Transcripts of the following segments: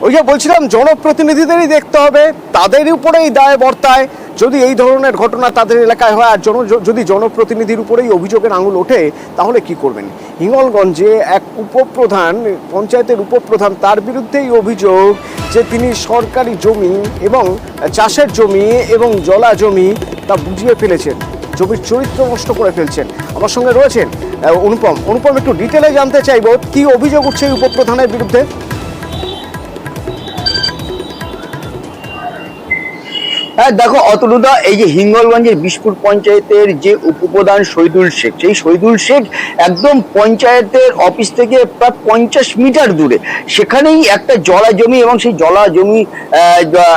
ওই যে বলছিলাম জনপ্রতিনিধিদেরই দেখতে হবে, তাদের উপরেই দায় বর্তায় যদি এই ধরনের ঘটনা তাদের এলাকায় হয়। আর যদি জনপ্রতিনিধির উপরেই অভিযোগের আঙুল ওঠে তাহলে কি করবেন? হিঙ্গলগঞ্জে এক উপপ্রধান, পঞ্চায়েতের উপপ্রধান, তার বিরুদ্ধেই অভিযোগ যে তিনি সরকারি জমি এবং চাষের জমি এবং জলা জমি তা বুঝিয়ে ফেলেছেন, জমির চরিত্র নষ্ট করে ফেলছেন। আমার সঙ্গে রয়েছেন অনুপম, একটু ডিটেলে জানতে চাইব কি অভিযোগ উঠছে এই উপপ্রধানের বিরুদ্ধে। হ্যাঁ দেখো অতনুদা, এই যে হিঙ্গলগঞ্জের বিশপুর পঞ্চায়েতের যে উপপ্রধান শহীদুল শেখ, সেই শহীদুল শেখ একদম পঞ্চায়েতের অফিস থেকে প্রায় 50 মিটার দূরে সেখানেই একটা জলা জমি এবং সেই জলা জমি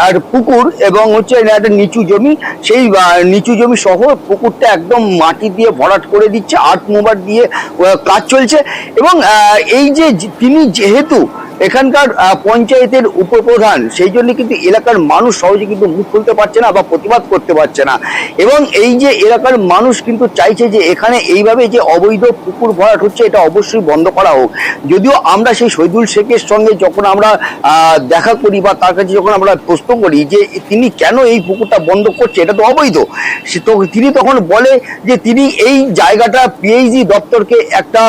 আর পুকুর এবং হচ্ছে একটা নিচু জমি, সেই নিচু জমি সহ পুকুরটা একদম মাটি দিয়ে ভরাট করে দিচ্ছে, আর্ট মুভার দিয়ে কাজ চলছে। এবং এই যে তিনি যেহেতু এখানকার পঞ্চায়েতের উপপ্রধান, সেই জন্য কিন্তু এলাকার মানুষ সহজে কিন্তু মুখ খুলতে পারছে না বা প্রতিবাদ করতে পারছে না। এবং এই যে এলাকার মানুষ কিন্তু চাইছে যে এখানে এইভাবে যে অবৈধ পুকুর ভরাট হচ্ছে এটা অবশ্যই বন্ধ করা হোক। যদিও আমরা সেই শহীদুল শেখের সঙ্গে যখন আমরা দেখা করি বা তার কাছে যখন আমরা প্রশ্ন করি যে তিনি কেন এই পুকুরটা বন্ধ করছে, এটা তো অবৈধ, তিনি তখন বলে যে তিনি এই জায়গাটা পিএইচই দপ্তরকে একটা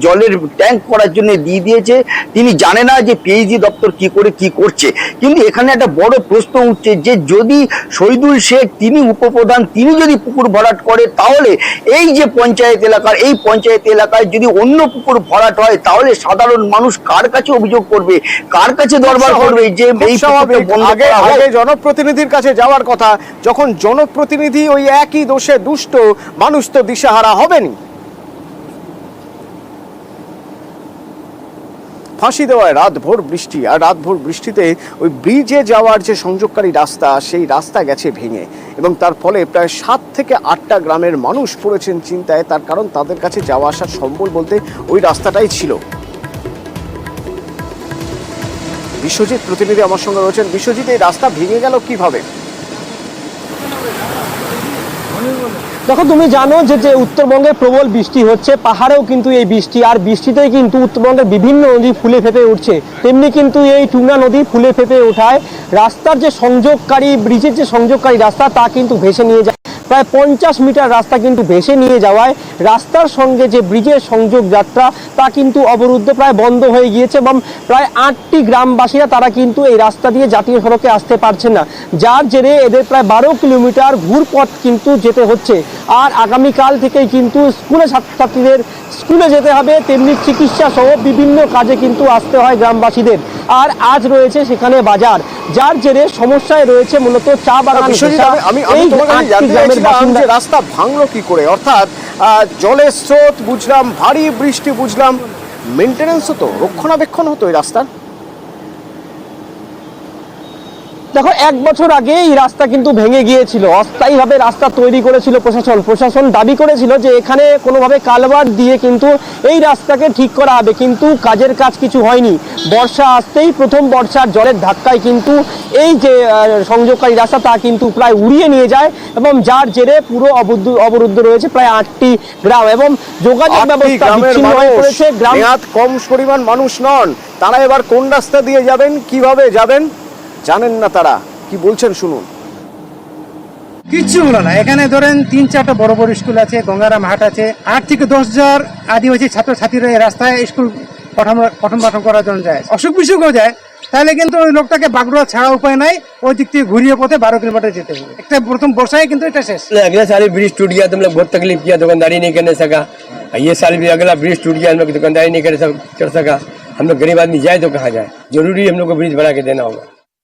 জলের ট্যাঙ্ক করার জন্য দিয়ে দিয়েছে, তিনি জানে না যে পিএইচই দপ্তর কি করে কি করছে। কিন্তু এখানে একটা বড় প্রশ্ন উঠছে যে যদি শহীদুল শেখ, তিনি উপপ্রধান, তিনি যদি পুকুর ভরাট করে তাহলে এই যে পঞ্চায়েত এলাকায় যদি অন্য পুকুর ভরাট হয় তাহলে সাধারণ মানুষ কার কাছে অভিযোগ করবে, কার কাছে দরবার করবে যে এই আগে জনপ্রতিনিধির কাছে যাওয়ার কথা। যখন জনপ্রতিনিধি ওই একই দোষে দুষ্ট, মানুষ তো দিশাহারা হবেনি। ফাঁসি দেওয়ায় রাতভর বৃষ্টি, আর রাতভর বৃষ্টিতে ওই ব্রিজে যাওয়ার যে সংযোগকারী রাস্তা, সেই রাস্তা গেছে ভেঙে এবং তার ফলে প্রায় 7 থেকে 8টা গ্রামের মানুষ পড়েছেন চিন্তায়। তার কারণ তাদের কাছে যাওয়া আসার সম্বল বলতে ওই রাস্তাটাই ছিল। বিশ্বজিৎ প্রতিনিধি আমার সঙ্গে রয়েছেন। বিশ্বজিৎ, এই রাস্তা ভেঙে গেল কিভাবে? দেখো, তুমি জানো যে উত্তরবঙ্গে প্রবল বৃষ্টি হচ্ছে, পাহাড়েও কিন্তু এই বৃষ্টি, আর বৃষ্টিতেই কিন্তু উত্তরবঙ্গের বিভিন্ন নদী ফুলে ফেঁপে উঠছে। তেমনি কিন্তু এই টুনা নদী ফুলে ফেঁপে ওঠায় রাস্তার যে সংযোগকারী, ব্রিজের যে সংযোগকারী রাস্তা তা কিন্তু ভেসে নিয়ে যায়। প্রায় 50 মিটার রাস্তা কিন্তু ভেসে নিয়ে যাওয়ায় রাস্তার সঙ্গে যে ব্রিজের সংযোগ যাত্রা তা কিন্তু অবরুদ্ধ, প্রায় বন্ধ হয়ে গিয়েছে এবং প্রায় 8টি গ্রামবাসীরা তারা কিন্তু এই রাস্তা দিয়ে জাতীয় সড়কে আসতে পারছে না, যার জেরে এদের প্রায় 12 কিলোমিটার ঘুরপথ কিন্তু যেতে হচ্ছে। আর আগামীকাল থেকেই কিন্তু স্কুলে ছাত্রছাত্রীদের স্কুলে যেতে হবে, তেমনি চিকিৎসা সহ বিভিন্ন কাজে কিন্তু আসতে হয় গ্রামবাসীদের। আর আজ রয়েছে সেখানে বাজার, যার জেরে সমস্যায় রয়েছে মূলত চা বাগান। রাস্তা ভাঙলো কি করে? অর্থাৎ জলের স্রোত বুঝলাম, ভারী বৃষ্টি বুঝলাম, মেনটেনেন্স হতো, রক্ষণাবেক্ষণ হতো এই রাস্তার। দেখো, 1 বছর আগে এই রাস্তা কিন্তু ভেঙে গিয়েছিল, অস্থায়ীভাবে রাস্তা তৈরি করেছিল প্রশাসন দাবি করেছিল যে এখানে কোনোভাবে কালভার্ট দিয়ে কিন্তু এই রাস্তাকে ঠিক করা হবে, কিন্তু কাজের কাজ কিছু হয়নি। বর্ষা আসতেই প্রথম বর্ষার জলের ধাক্কায় কিন্তু এই যে সংযোগকারী রাস্তা তা কিন্তু প্রায় উড়িয়ে নিয়ে যায় এবং যার জেরে পুরো অবরুদ্ধ রয়েছে প্রায় 8টি গ্রাম এবং যোগাযোগ ব্যবস্থা বিচ্ছিন্ন হয়ে পড়েছে। কম পরিমাণ মানুষ নন, তারা এবার কোন রাস্তা দিয়ে যাবেন, কিভাবে যাবেন জানেন না। তারা কি বলছেন শুনুন। কিচ্ছু হলো না। এখানে ধরেন 3-4টা বড় বড় স্কুল আছে, গঙ্গারাম হাট আছে, 8 থেকে 10,000 আদিবাসী ছাত্রছাত্রীরা এই রাস্তায় স্কুল পঠন পাঠন করার জন্য যায়, অসুখ বিসুখও যায়। তাহলে কিন্তু ওই লোকটাকে বাগড়া ছাড়া উপায় নাই, ওই দিক থেকে ঘুরিয়ে পথে 12 किलोमीटर যেতে হবে। একটা প্রথম বর্ষায় কিন্তু এটা শেষ। अगले साल ब्रिज टूट गया तो हम लोग बहुत तकलीफ किया, दुकानदारी नहीं करने सका। ये साल भी अगला ब्रिज टूट गया, हम लोग दुकानदारी नहीं कर सका। हम लोग गरीब आदमी जाए तो कहाँ जाए, जरूरी हम लोग को ब्रिज बना के देना होगा।